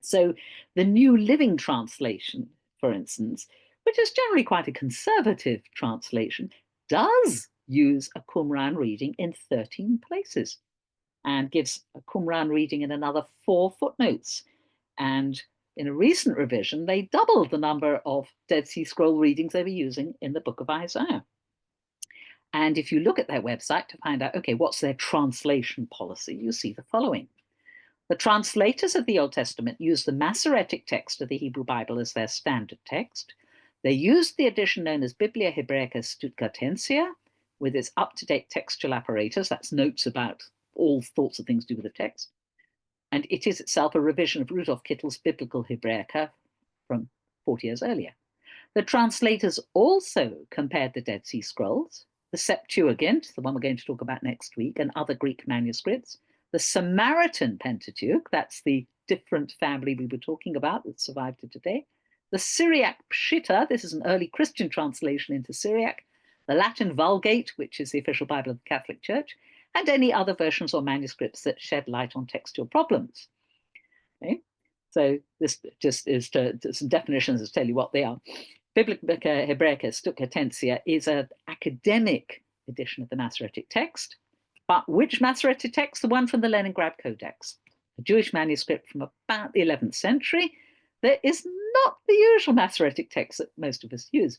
So the New Living Translation, for instance, which is generally quite a conservative translation, does use a Qumran reading in 13 places and gives a Qumran reading in another 4 footnotes. And in a recent revision, they doubled the number of Dead Sea Scroll readings they were using in the book of Isaiah. And if you look at their website to find out, okay, what's their translation policy, you see the following. The translators of the Old Testament use the Masoretic text of the Hebrew Bible as their standard text. They used the edition known as Biblia Hebraica Stuttgartensia, with its up-to-date textual apparatus, that's notes about all sorts of things to do with the text. And it is itself a revision of Rudolf Kittel's Biblical Hebraica from 40 years earlier. The translators also compared the Dead Sea Scrolls, the Septuagint, the one we're going to talk about next week, and other Greek manuscripts, the Samaritan Pentateuch, that's the different family we were talking about that survived to today, the Syriac Pshita, this is an early Christian translation into Syriac, the Latin Vulgate, which is the official Bible of the Catholic Church, and any other versions or manuscripts that shed light on textual problems. Okay? So this just is some definitions to tell you what they are. Biblica Hebraica Stuttgartensia is an academic edition of the Masoretic text, but which Masoretic text? The one from the Leningrad Codex, a Jewish manuscript from about the 11th century. That is not the usual Masoretic text that most of us use.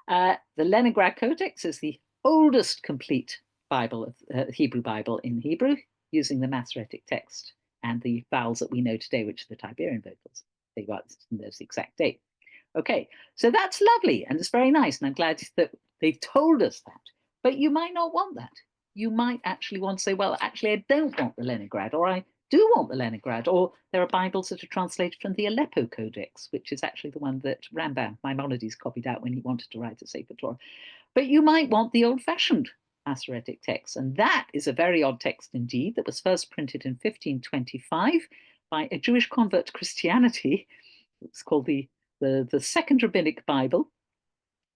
The Leningrad Codex is the oldest complete Bible, Hebrew Bible in Hebrew, using the Masoretic text and the vowels that we know today, which are the Tiberian vocals. There's the exact date. Okay, so that's lovely and it's very nice, and I'm glad that they've told us that. But you might not want that. You might actually want to say, well, actually, I don't want the Leningrad, or I do want the Leningrad, or there are Bibles that are translated from the Aleppo Codex, which is actually the one that Rambam, Maimonides, copied out when he wanted to write a Sefer Torah. But you might want the old-fashioned Masoretic text, and that is a very odd text indeed that was first printed in 1525 by a Jewish convert to Christianity. It's called the Second Rabbinic Bible.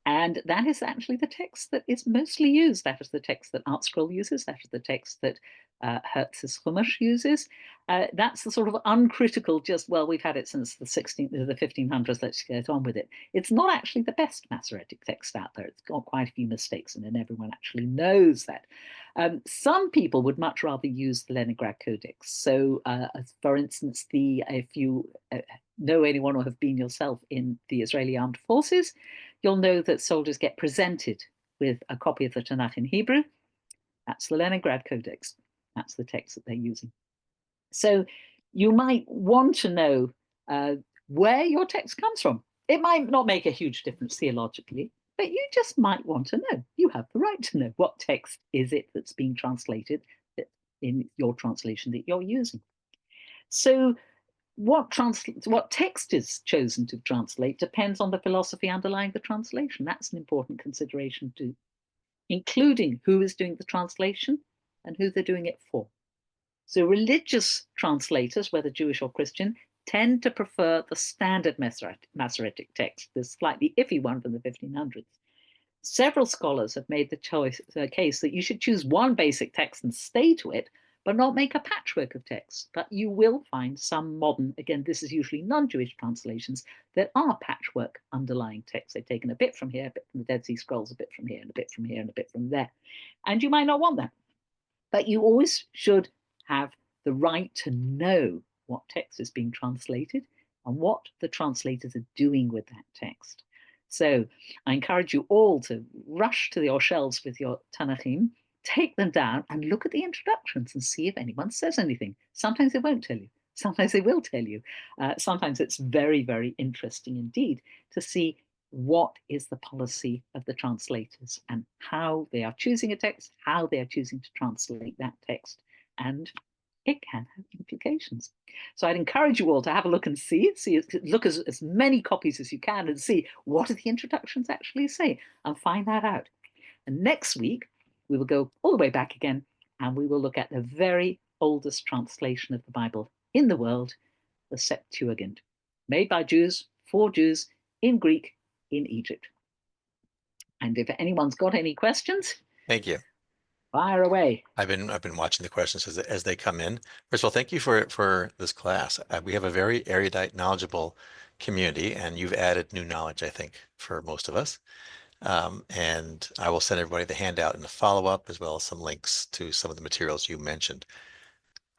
And that is actually the text that is mostly used. That is the text that ArtScroll uses. That is the text that Hertz's Chumash uses. That's the sort of uncritical, just, well, we've had it since the 1500s, let's get on with it. It's not actually the best Masoretic text out there. It's got quite a few mistakes in it, and everyone actually knows that. Some people would much rather use the Leningrad Codex. So, for instance, if you know anyone or have been yourself in the Israeli Armed Forces, you'll know that soldiers get presented with a copy of the Tanakh in Hebrew. That's the Leningrad Codex. That's the text that they're using. So you might want to know where your text comes from. It might not make a huge difference theologically, but you just might want to know. You have the right to know what text is it that's being translated in your translation that you're using. So what text is chosen to translate depends on the philosophy underlying the translation. That's an important consideration too, including who is doing the translation and who they're doing it for. So religious translators, whether Jewish or Christian, tend to prefer the standard Masoretic text, the slightly iffy one from the 1500s. Several scholars have made the case that you should choose one basic text and stay to it, but not make a patchwork of texts. But you will find some modern, again, this is usually non-Jewish translations, that are patchwork underlying texts. They've taken a bit from here, a bit from the Dead Sea Scrolls, a bit from here, and a bit from here, and a bit from there. And you might not want that. But you always should have the right to know what text is being translated and what the translators are doing with that text. So I encourage you all to rush to your shelves with your Tanakhim, take them down and look at the introductions and see if anyone says anything. Sometimes they won't tell you. Sometimes they will tell you. Sometimes it's very, very interesting indeed to see what is the policy of the translators and how they are choosing a text, how they are choosing to translate that text, and it can have implications. So I'd encourage you all to have a look and look at as many copies as you can and see what do the introductions actually say and find that out. And next week, we will go all the way back again and we will look at the very oldest translation of the Bible in the world, the Septuagint, made by Jews, for Jews, in Greek, in Egypt. And if anyone's got any questions, thank you. Fire away. I've been watching the questions as they come in. First of all, thank you for this class. We have a very erudite, knowledgeable community, and you've added new knowledge, I think, for most of us. And I will send everybody the handout in the follow-up, as well as some links to some of the materials you mentioned.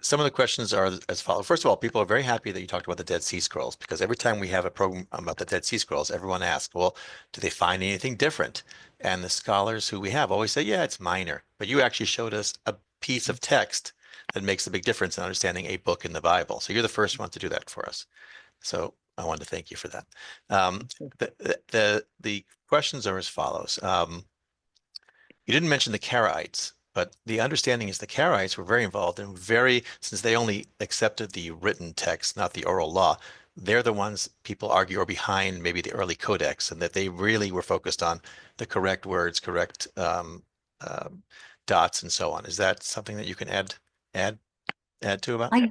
Some of the questions are as follows. First of all, people are very happy that you talked about the Dead Sea Scrolls, because every time we have a program about the Dead Sea Scrolls, everyone asks, well, do they find anything different? And the scholars who we have always say, yeah, it's minor. But you actually showed us a piece of text that makes a big difference in understanding a book in the Bible. So you're the first one to do that for us. So I wanted to thank you for that. The questions are as follows. You didn't mention the Karaites, but the understanding is the Karaites were very involved and since they only accepted the written text, not the oral law, they're the ones people argue are behind maybe the early codex, and that they really were focused on the correct words, correct dots, and so on. Is that something that you can add to about? I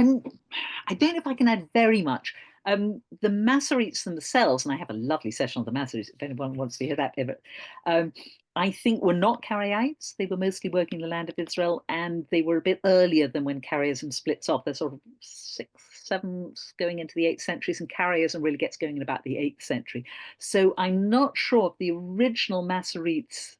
don't know if I can add very much. The Masoretes themselves, and I have a lovely session on the Masoretes if anyone wants to hear that ever. I think were not Karaites. They were mostly working in the land of Israel, and they were a bit earlier than when Karaism splits off. They're sort of 6th, 7th, going into the 8th centuries, and Karaism really gets going in about the 8th century. So I'm not sure if the original Masoretes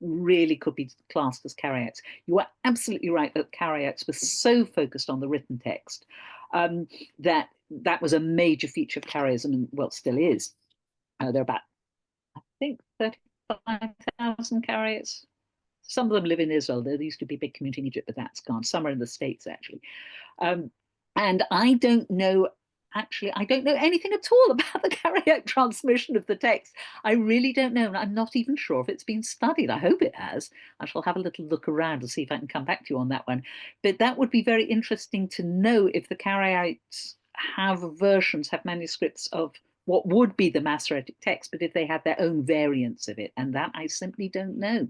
really could be classed as Karaites. You are absolutely right that Karaites were so focused on the written text that was a major feature of Karaism, and well, still is. There are about, I think, 35,000 Karaites. Some of them live in Israel. There used to be a big community in Egypt, but that's gone. Some are in the States, actually. And I don't know actually, I don't know anything at all about the Karaite transmission of the text. I really don't know, and I'm not even sure if it's been studied. I hope it has. I shall have a little look around to see if I can come back to you on that one. But that would be very interesting to know if the Karaites have versions, have manuscripts of what would be the Masoretic text, but if they have their own variants of it, and that I simply don't know.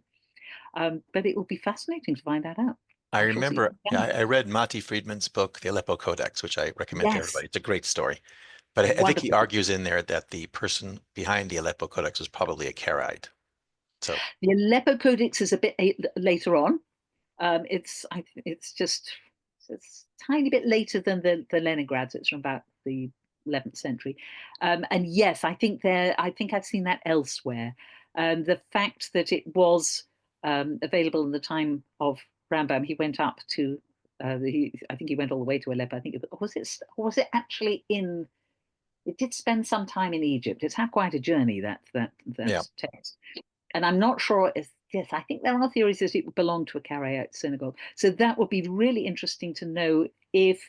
But it will be fascinating to find that out. I I shall see. remember I read Mati Friedman's book, The Aleppo Codex, which I recommend to Yes, everybody. It's a great story. But I think he wonderful. argues in there that the person behind the Aleppo Codex was probably a Karaite. So The Aleppo Codex is a bit later on. It's just it's a tiny bit later than the Leningrads. It's from about the 11th century, and yes, I think I've seen that elsewhere. The fact that it was available in the time of Rambam, he went up to. I think he went all the way to Aleppo. I think was it actually in. It did spend some time in Egypt. It's had quite a journey that yeah, text. And I'm not sure if, yes, I think there are theories that it belonged to a Karaite synagogue. So that would be really interesting to know if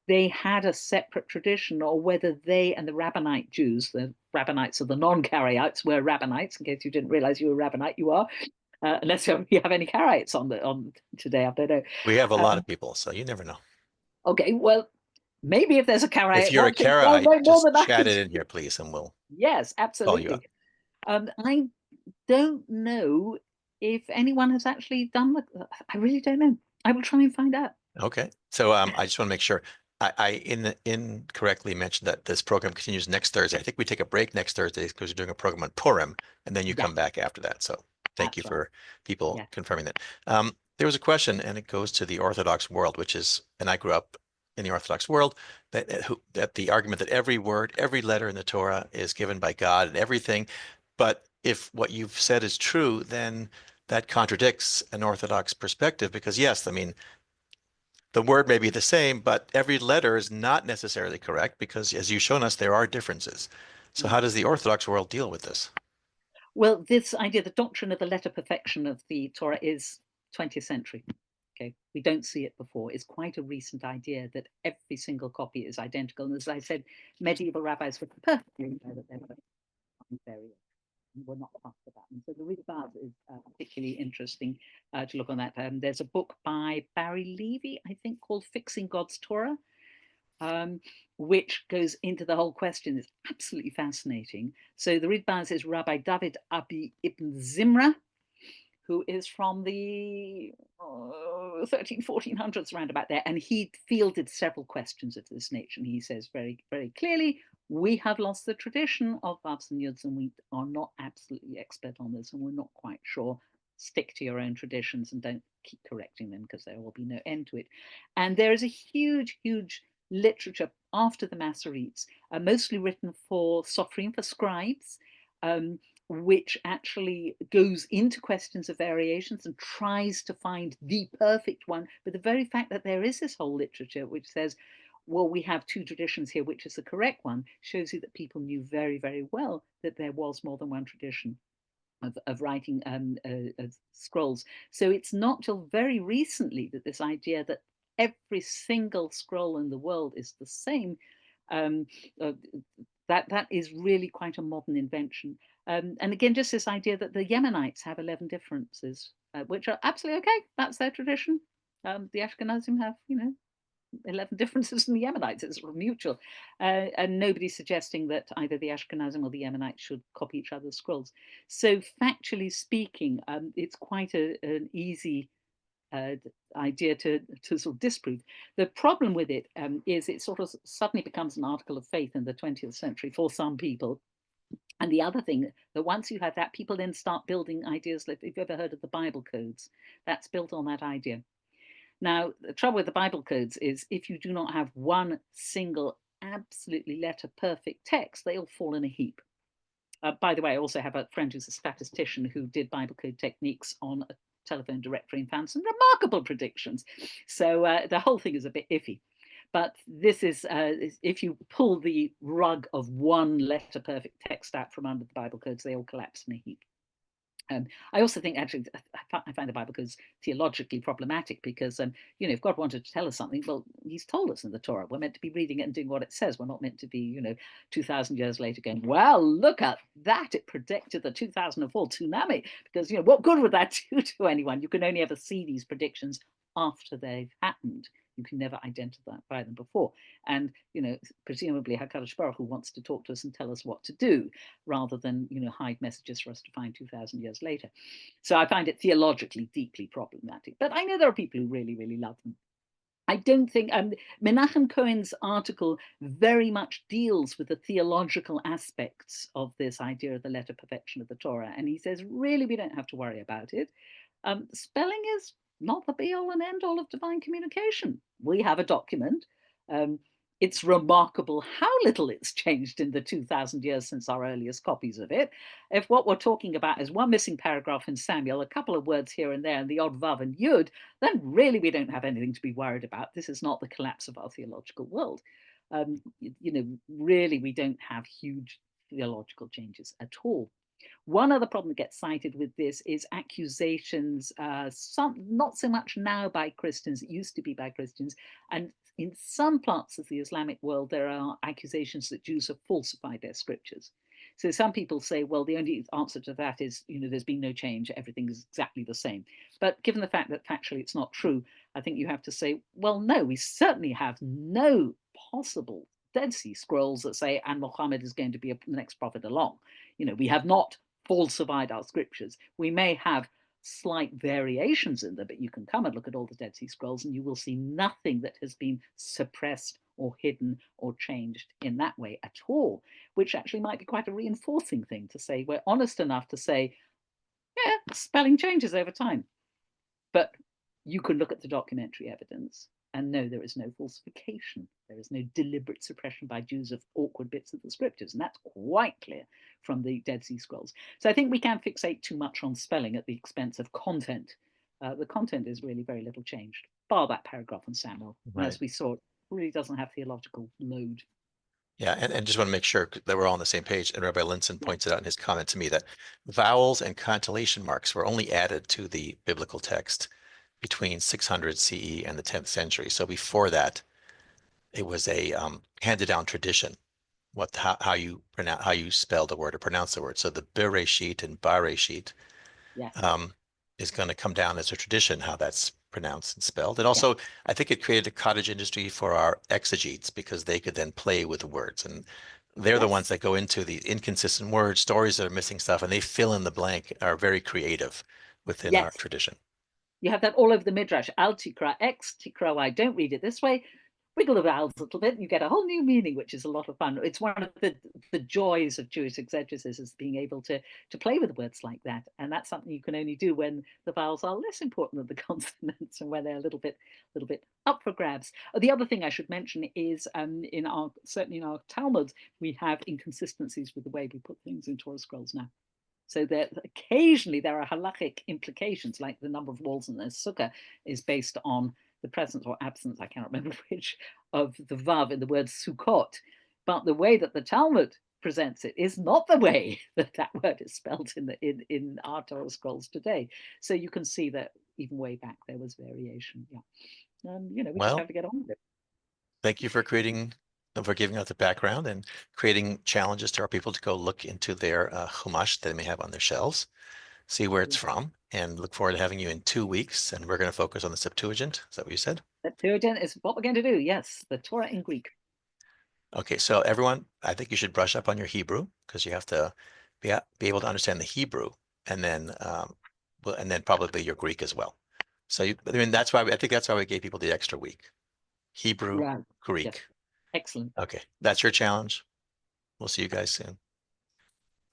they had a separate tradition or whether they and the Rabbinite Jews, the Rabbinites or the non-Karaites were Rabbinites, in case you didn't realize you were Rabbinite, you are, unless you have any Karaites on today, I don't know. we have a lot of people, so you never know. Okay, well, maybe if there's a If Karaite you're a watching, they'll Karaite, know more just than I chat do. it in here, please, and we'll Yes, call you up. absolutely. I don't know if anyone has actually done the. I really don't know. I will try and find out. Okay. So I just want to make sure I incorrectly mentioned that this program continues next Thursday. I think we take a break next Thursday because we're doing a program on Purim, and then you Yeah, come back after that. So thank you that's right. for people Yeah. confirming that. There was a question, and it goes to the Orthodox world, which is, and I grew up in the Orthodox world, that the argument that every word, every letter in the Torah is given by God and everything. But if what you've said is true, then that contradicts an Orthodox perspective because yes, I mean, the word may be the same, but every letter is not necessarily correct because, as you've shown us, there are differences. So, Mm. how does the Orthodox world deal with this? Well, this idea, the doctrine of the letter perfection of the Torah is 20th century. Okay, we don't see it before. It's quite a recent idea that every single copy is identical. And as I said, medieval rabbis were perfectly aware that there were variations. We're not fussed about them. So the Ritbaz is particularly interesting to look on that. There's a book by Barry Levy, I think, called Fixing God's Torah, which goes into the whole question. It's absolutely fascinating. So the Ritbaz is Rabbi David Abi ibn Zimra, who is from the 1400s, around about there. And he fielded several questions of this nature. And he says very, very clearly, we have lost the tradition of Vavs and Yuds, and we are not absolutely expert on this, and we're not quite sure. Stick to your own traditions and don't keep correcting them because there will be no end to it. And there is a huge, huge literature after the Masoretes, mostly written for Sophrim, for scribes, which actually goes into questions of variations and tries to find the perfect one. But the very fact that there is this whole literature which says, well, we have two traditions here, which is the correct one, shows you that people knew very, very well that there was more than one tradition of writing scrolls. So it's not till very recently that this idea that every single scroll in the world is the same, um, uh, that is really quite a modern invention. And again, just this idea that the Yemenites have 11 differences, which are absolutely okay. That's their tradition. The Ashkenazim have, 11 differences in the Yemenites. It's sort of mutual. And nobody's suggesting that either the Ashkenazim or the Yemenites should copy each other's scrolls. So factually speaking, it's quite an easy idea to sort of disprove. The problem with it is it sort of suddenly becomes an article of faith in the 20th century for some people. And the other thing, that once you have that, people then start building ideas. Like, if you've ever heard of the Bible codes, that's built on that idea. Now, the trouble with the Bible codes is if you do not have one single, absolutely letter perfect text, they all fall in a heap. By the way, I also have a friend who's a statistician who did Bible code techniques on a telephone directory and found some remarkable predictions. So the whole thing is a bit iffy. But this is, if you pull the rug of one letter perfect text out from under the Bible codes, they all collapse in a heap. I also think actually I find the Bible goes theologically problematic because if God wanted to tell us something, well, He's told us in the Torah. We're meant to be reading it and doing what it says. We're not meant to be 2,000 years later going, well, look at that, it predicted the 2004 tsunami, because what good would that do to anyone? You can only ever see these predictions after they've happened. You can never identify them before. And presumably HaKadosh Baruch Hu wants to talk to us and tell us what to do, rather than hide messages for us to find 2,000 years later. So I find it theologically deeply problematic. But I know there are people who really, really love them. I don't think Menachem Cohen's article very much deals with the theological aspects of this idea of the letter perfection of the Torah. And he says, really, we don't have to worry about it. Spelling is not the be all and end all of divine communication. We have a document. It's remarkable how little it's changed in the 2,000 years since our earliest copies of it. If what we're talking about is one missing paragraph in Samuel, a couple of words here and there, and the odd vav and yud, then really we don't have anything to be worried about. This is not the collapse of our theological world. Really we don't have huge theological changes at all. One other problem that gets cited with this is accusations, not so much now by Christians, it used to be by Christians, and in some parts of the Islamic world, there are accusations that Jews have falsified their scriptures. So some people say, well, the only answer to that is, there's been no change, everything is exactly the same. But given the fact that factually it's not true, I think you have to say, well, no, we certainly have no possible Dead Sea Scrolls that say, and Muhammad is going to be the next prophet along. We have not falsified our scriptures. We may have slight variations in them, but you can come and look at all the Dead Sea Scrolls and you will see nothing that has been suppressed or hidden or changed in that way at all, which actually might be quite a reinforcing thing to say. We're honest enough to say, yeah, spelling changes over time, but you can look at the documentary evidence and no, there is no falsification. There is no deliberate suppression by Jews of awkward bits of the scriptures. And that's quite clear from the Dead Sea Scrolls. So I think we can fixate too much on spelling at the expense of content. The content is really very little changed, bar that paragraph in Samuel. Right. And as we saw, it really doesn't have theological load. Yeah, and just want to make sure that we're all on the same page. And Rabbi Linson pointed out in his comment to me that vowels and cantillation marks were only added to the biblical text between 600 CE and the 10th century. So before that, it was a handed down tradition, how you pronounce, how you spell the word or pronounce the word. So the Bereshit and Bareshit is going to come down as a tradition, how that's pronounced and spelled. And also, I think it created a cottage industry for our exegetes because they could then play with the words. And they're the ones that go into the inconsistent words, stories that are missing stuff, and they fill in the blank, are very creative within our tradition. You have that all over the Midrash. Al tikra X, tikra Y. Don't read it this way. Wiggle the vowels a little bit and you get a whole new meaning, which is a lot of fun. It's one of the joys of Jewish exegesis, is being able to play with words like that. And that's something you can only do when the vowels are less important than the consonants and when they're a little bit up for grabs. The other thing I should mention is certainly in our Talmud, we have inconsistencies with the way we put things in Torah scrolls now. So that occasionally there are halachic implications, like the number of walls in the sukkah is based on the presence or absence, I cannot remember which, of the vav in the word sukkot. But the way that the Talmud presents it is not the way that that word is spelled in our Torah scrolls today. So you can see that even way back there was variation. Yeah, we just have to get on with it. Thank you for giving us the background and creating challenges to our people to go look into their chumash that they may have on their shelves, see where it's from, and look forward to having you in 2 weeks. And we're going to focus on the Septuagint. Is that what you said? Septuagint is what we're going to do. Yes, the Torah in Greek. Okay, so everyone, I think you should brush up on your Hebrew because you have to be able to understand the Hebrew, and then probably your Greek as well. So I think that's why we gave people the extra week. Hebrew, Greek. Yes. Excellent. Okay, that's your challenge. We'll see you guys soon.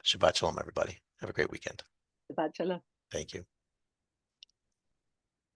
Shabbat shalom, everybody. Have a great weekend. Shabbat shalom. Thank you.